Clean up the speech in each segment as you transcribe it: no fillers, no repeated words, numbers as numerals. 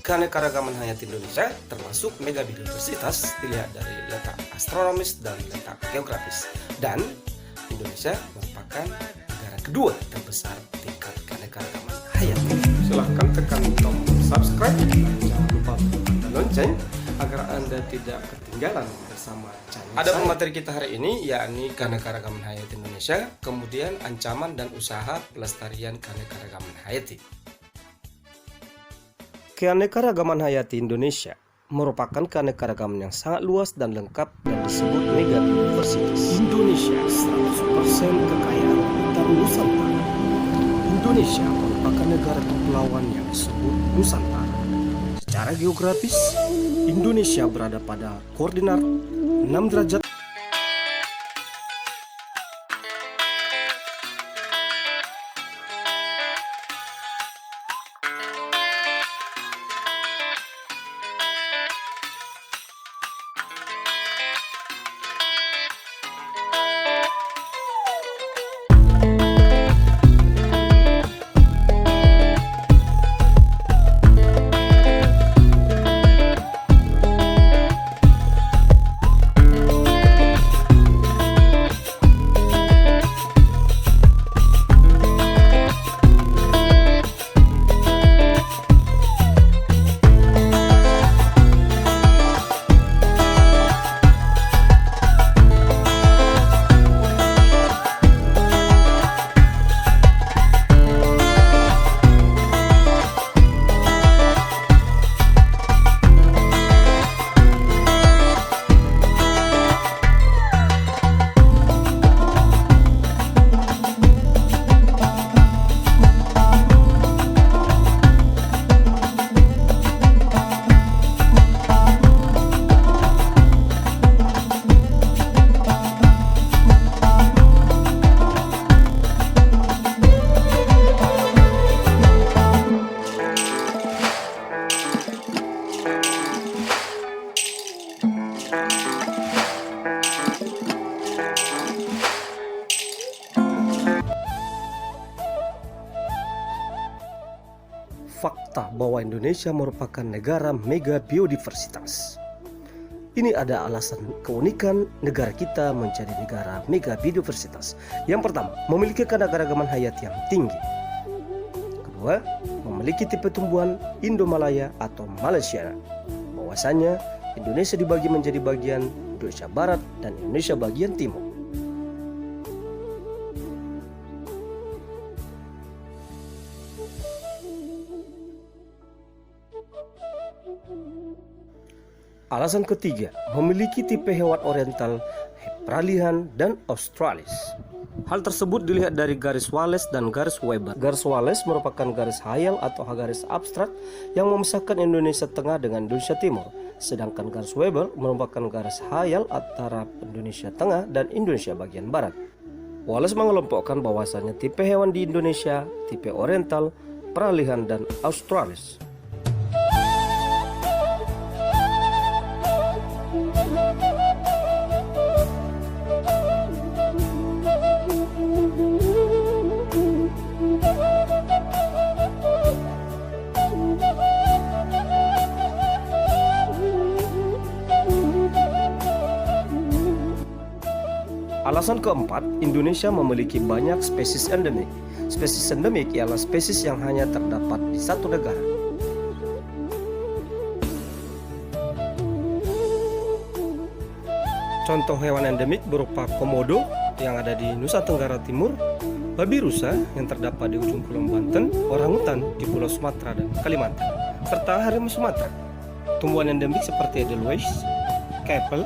Keanekaragaman hayati Indonesia termasuk megabiodiversitas dilihat dari letak astronomis dan letak geografis. Dan Indonesia merupakan negara kedua terbesar tingkat keanekaragaman hayati. Silahkan tekan tombol subscribe dan jangan lupa tekan lonceng agar Anda tidak ketinggalan bersama channel. Ada materi kita hari ini yakni keanekaragaman hayati Indonesia, kemudian ancaman dan usaha pelestarian keanekaragaman hayati. Keanekaragaman hayati Indonesia merupakan keanekaragaman yang sangat luas dan lengkap dan disebut megabiodiversitas. Indonesia 100% kekayaan hutan Nusantara. Indonesia merupakan negara kepulauan yang disebut Nusantara. Secara geografis, Indonesia berada pada koordinat 6 derajat fakta bahwa Indonesia merupakan negara mega biodiversitas. Ini ada alasan keunikan negara kita menjadi negara mega biodiversitas. Yang pertama, memiliki keanekaragaman hayati yang tinggi. Kedua, memiliki tipe tumbuhan Indomalaya atau Malaysiana. Bahwasanya Indonesia dibagi menjadi bagian Indonesia Barat dan Indonesia bagian Timur. Alasan ketiga, memiliki tipe hewan oriental, peralihan, dan australis. Hal tersebut dilihat dari garis Wallace dan garis Weber. Garis Wallace merupakan garis hayal atau garis abstrak yang memisahkan Indonesia Tengah dengan Indonesia Timur. Sedangkan garis Weber merupakan garis hayal antara Indonesia Tengah dan Indonesia bagian Barat. Wallace mengelompokkan bahwasanya tipe hewan di Indonesia, tipe oriental, peralihan, dan australis. Alasan keempat, Indonesia memiliki banyak spesies endemik. Spesies endemik ialah spesies yang hanya terdapat di satu negara. Contoh hewan endemik berupa komodo yang ada di Nusa Tenggara Timur, babi rusa yang terdapat di ujung Pulau Banten, orangutan di Pulau Sumatera dan Kalimantan, serta harimau Sumatera. Tumbuhan endemik seperti edelweiss, kepel,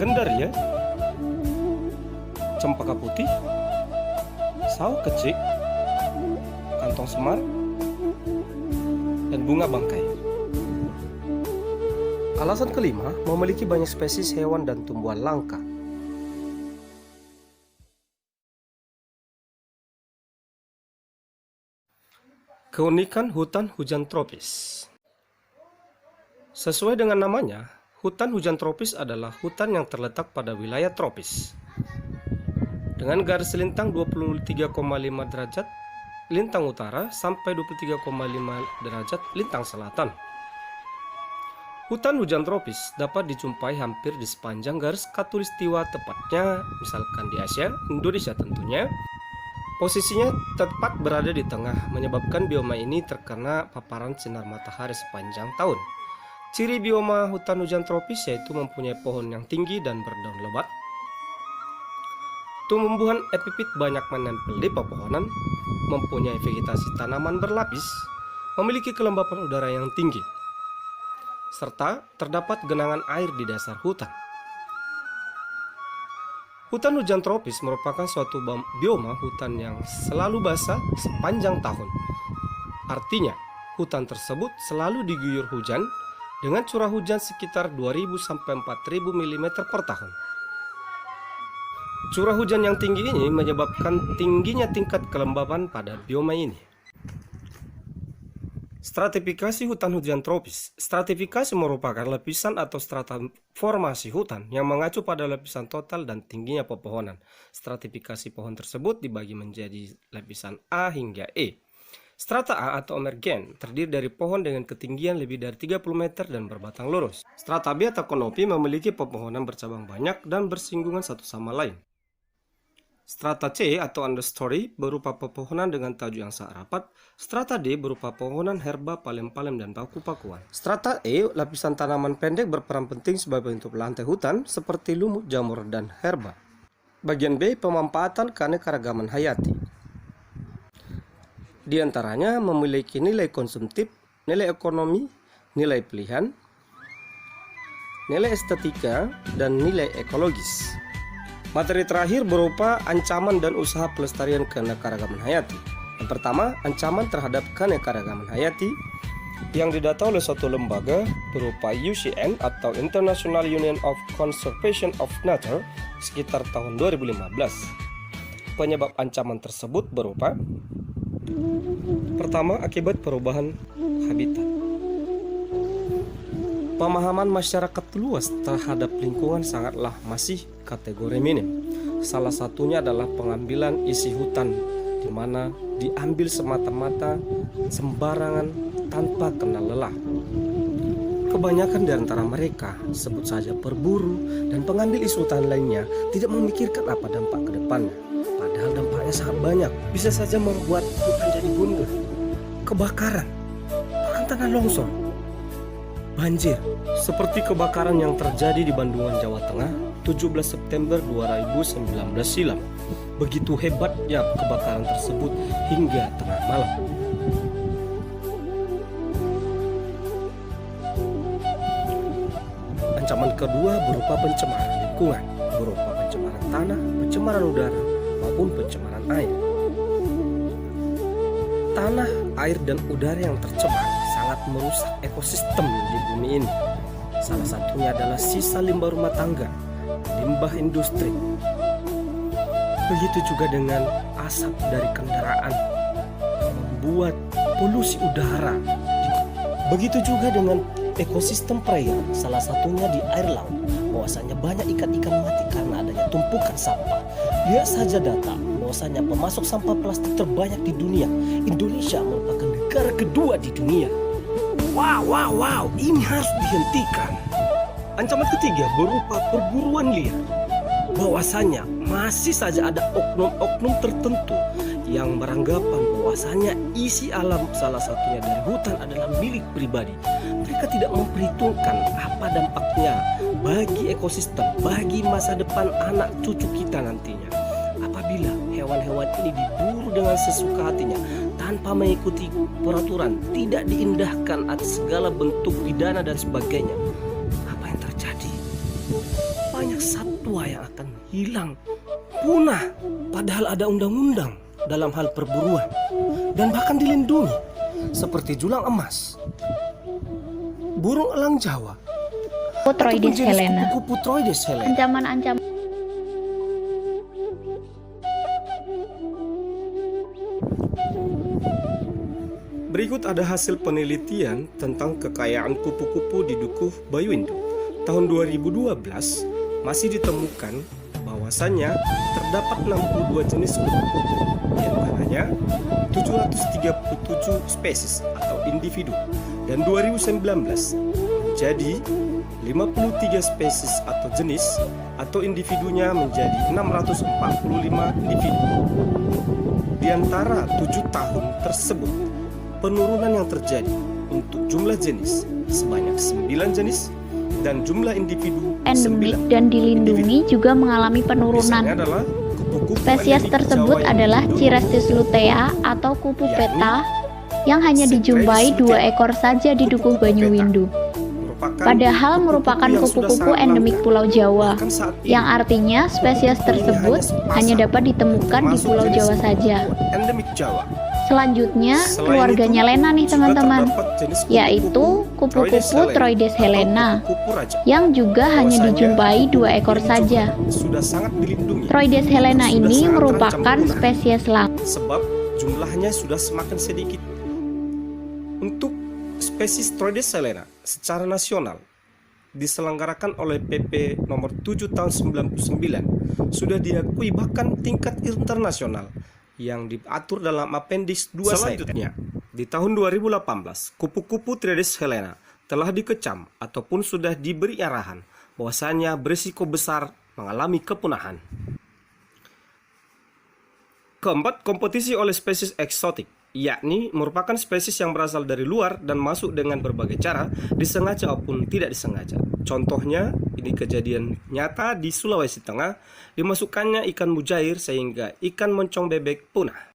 Gandaria, cempaka putih, sawo kecik, kantong semar, dan bunga bangkai. Alasan kelima, memiliki banyak spesies hewan dan tumbuhan langka. Keunikan hutan hujan tropis. Sesuai dengan namanya, hutan hujan tropis adalah hutan yang terletak pada wilayah tropis. Dengan garis lintang 23,5 derajat lintang utara sampai 23,5 derajat lintang selatan. Hutan hujan tropis dapat dijumpai hampir di sepanjang garis khatulistiwa, tepatnya misalkan di Asia, Indonesia tentunya. Posisinya tepat berada di tengah, menyebabkan bioma ini terkena paparan sinar matahari sepanjang tahun. Ciri bioma hutan hujan tropis yaitu mempunyai pohon yang tinggi dan berdaun lebat. Tumbuhan epifit banyak menempel di pepohonan, mempunyai vegetasi tanaman berlapis, memiliki kelembapan udara yang tinggi, serta terdapat genangan air di dasar hutan. Hutan hujan tropis merupakan suatu bioma hutan yang selalu basah sepanjang tahun. Artinya, hutan tersebut selalu diguyur hujan dengan curah hujan sekitar 2000 sampai 4000 mm per tahun. Curah hujan yang tinggi ini menyebabkan tingginya tingkat kelembapan pada bioma ini. Stratifikasi hutan hujan tropis. Stratifikasi merupakan lapisan atau strata formasi hutan yang mengacu pada lapisan total dan tingginya pepohonan. Stratifikasi pohon tersebut dibagi menjadi lapisan A hingga E. Strata A atau emergen terdiri dari pohon dengan ketinggian lebih dari 30 meter dan berbatang lurus. Strata B atau konopi memiliki pepohonan bercabang banyak dan bersinggungan satu sama lain. Strata C atau understory berupa pepohonan dengan tajuk yang sangat rapat. Strata D berupa pepohonan herba, palem-palem, dan paku-pakuan. Strata E, lapisan tanaman pendek berperan penting sebagai bentuk lantai hutan seperti lumut, jamur, dan herba. Bagian B, pemanfaatan keanekaragaman hayati. Di antaranya memiliki nilai konsumtif, nilai ekonomi, nilai pilihan, nilai estetika, dan nilai ekologis. Materi terakhir berupa ancaman dan usaha pelestarian keanekaragaman hayati. Yang pertama, ancaman terhadap keanekaragaman hayati yang didata oleh suatu lembaga berupa UCN atau International Union of Conservation of Nature sekitar tahun 2015. Penyebab ancaman tersebut berupa: pertama, akibat perubahan habitat. Pemahaman masyarakat luas terhadap lingkungan sangatlah masih kategori minim. Salah satunya adalah pengambilan isi hutan, di mana diambil semata-mata sembarangan tanpa kenal lelah. Kebanyakan di antara mereka, sebut saja perburu dan pengambil isi hutan lainnya, tidak memikirkan apa dampak ke depannya. Padahal dampaknya sangat banyak, bisa saja membuat hutan jadi bundar, kebakaran, bahkan tanah longsor, banjir, seperti kebakaran yang terjadi di Bandungan, Jawa Tengah, 17 September 2019 silam. Begitu hebatnya kebakaran tersebut hingga tengah malam. Ancaman kedua berupa pencemaran lingkungan, berupa pencemaran tanah, pencemaran udara, maupun pencemaran air. Tanah, air, dan udara yang tercemar sangat merusak ekosistem di bumi ini. Salah satunya adalah sisa limbah rumah tangga, limbah industri. Begitu juga dengan asap dari kendaraan yang membuat polusi udara. Begitu juga dengan ekosistem perairan, salah satunya di air laut. Bahwasanya banyak ikan-ikan mati karena adanya tumpukan sampah. Lihat saja data bahwasanya pemasok sampah plastik terbanyak di dunia. Indonesia merupakan negara kedua di dunia. Wow, ini harus dihentikan. Ancaman ketiga berupa perburuan liar. Bahwasanya masih saja ada oknum-oknum tertentu yang beranggapan bahwasanya isi alam, salah satunya dari hutan, adalah milik pribadi. Mereka tidak memperhitungkan apa dampaknya bagi ekosistem, bagi masa depan anak cucu kita nantinya. Apabila hewan-hewan ini diburu dengan sesuka hatinya tanpa mengikuti peraturan, tidak diindahkan atas segala bentuk pidana dan sebagainya, apa yang terjadi? Banyak satwa yang akan hilang, punah, padahal ada undang-undang dalam hal perburuan dan bahkan dilindungi, seperti julang emas, burung elang Jawa, Troides helena. kupu-kupu Troides helena. Ancaman-ancaman. Berikut ada hasil penelitian tentang kekayaan kupu-kupu di Dukuh Bayuindo. Tahun 2012 masih ditemukan bahwasannya terdapat 62 jenis kupu-kupu. Di antaranya 7 737 spesies atau individu, dan 2019 menjadi 53 spesies atau jenis atau individunya menjadi 645 individu. Di antara 7 tahun tersebut, penurunan yang terjadi untuk jumlah jenis sebanyak 9 jenis dan jumlah individu Endemik 9. dan dilindungi juga mengalami Misalnya penurunan. adalah kupu-kupu Spesies endemik tersebut Jawa yang adalah dilindungi, Chirestes lutea atau kupu peta yang hanya dijumpai 2 ekor saja di Dukuh Banyuwindu. Padahal merupakan kupu-kupu endemik Pulau Jawa, yang artinya spesies tersebut hanya dapat ditemukan di Pulau Jawa saja. endemik Jawa. Selanjutnya, Selain keluarganya itu, Lena nih juga teman-teman, terdapat jenis yaitu kupu-kupu Troides helena, atau kupu-kupu raja. yang juga hanya Bahwasanya, dijumpai 2 ekor ini saja. juga sudah sangat dilindungi Troides helena sudah ini sangat merupakan terancam punah, spesies langka. sebab jumlahnya sudah semakin sedikit. Untuk spesies Troides helena secara nasional diselenggarakan oleh PP nomor 7 tahun 99 sudah diakui bahkan tingkat internasional yang diatur dalam Appendix 2. Selanjutnya, di tahun 2018, kupu-kupu Troides helena telah dikecam ataupun sudah diberi arahan bahwasanya berisiko besar mengalami kepunahan. Keempat, kompetisi oleh spesies eksotik, yakni merupakan spesies yang berasal dari luar dan masuk dengan berbagai cara, disengaja maupun tidak disengaja. Contohnya, ini kejadian nyata di Sulawesi Tengah, dimasukkannya ikan mujair sehingga ikan moncong bebek punah.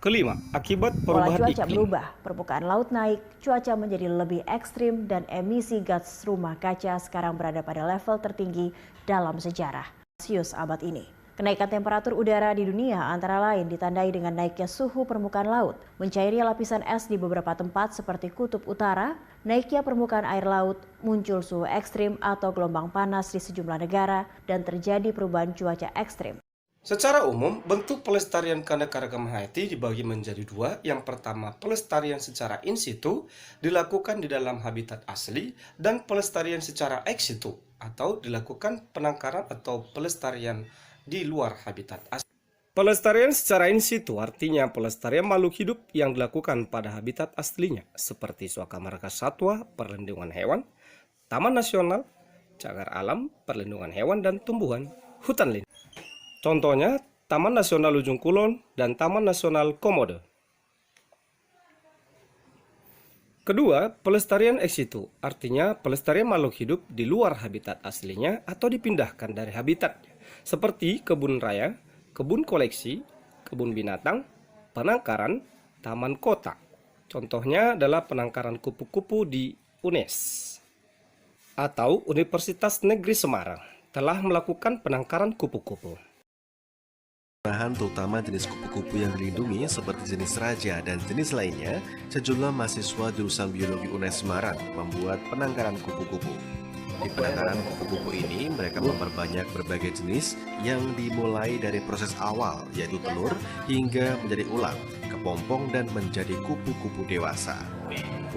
Kelima, akibat Pola perubahan cuaca iklim. berubah, permukaan laut naik, cuaca menjadi lebih ekstrim, dan emisi gas rumah kaca sekarang berada pada level tertinggi dalam sejarah Celsius abad ini. Kenaikan temperatur udara di dunia antara lain ditandai dengan naiknya suhu permukaan laut, mencairnya lapisan es di beberapa tempat seperti Kutub Utara, naiknya permukaan air laut, muncul suhu ekstrim atau gelombang panas di sejumlah negara, dan terjadi perubahan cuaca ekstrim. Secara umum, bentuk pelestarian keanekaragaman hayati dibagi menjadi 2. Yang pertama, pelestarian secara in situ dilakukan di dalam habitat asli, dan pelestarian secara ex situ atau dilakukan penangkaran atau pelestarian di luar habitat asli. Pelestarian secara in situ artinya pelestarian makhluk hidup yang dilakukan pada habitat aslinya seperti suaka marga satwa, perlindungan hewan, taman nasional, cagar alam, perlindungan hewan dan tumbuhan, hutan lindung. Contohnya Taman Nasional Ujung Kulon dan Taman Nasional Komodo. Kedua, pelestarian ex situ artinya pelestarian makhluk hidup di luar habitat aslinya atau dipindahkan dari habitatnya, seperti kebun raya, kebun koleksi, kebun binatang, penangkaran, taman kota. Contohnya adalah penangkaran kupu-kupu di UNES atau Universitas Negeri Semarang telah melakukan penangkaran kupu-kupu. Bahan terutama jenis kupu-kupu yang dilindungi seperti jenis raja dan jenis lainnya, sejumlah mahasiswa jurusan biologi UNES Semarang membuat penangkaran kupu-kupu. Di penangkaran kupu-kupu ini, mereka memperbanyak berbagai jenis yang dimulai dari proses awal, yaitu telur, hingga menjadi ulang, kepompong, dan menjadi kupu-kupu dewasa.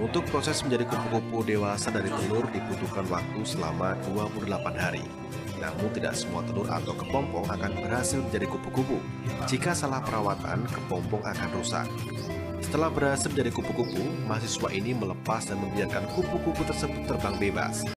Untuk proses menjadi kupu-kupu dewasa dari telur dibutuhkan waktu selama 28 hari. Namun tidak semua telur atau kepompong akan berhasil menjadi kupu-kupu. Jika salah perawatan, kepompong akan rusak. Setelah berhasil menjadi kupu-kupu, mahasiswa ini melepas dan membiarkan kupu-kupu tersebut terbang bebas.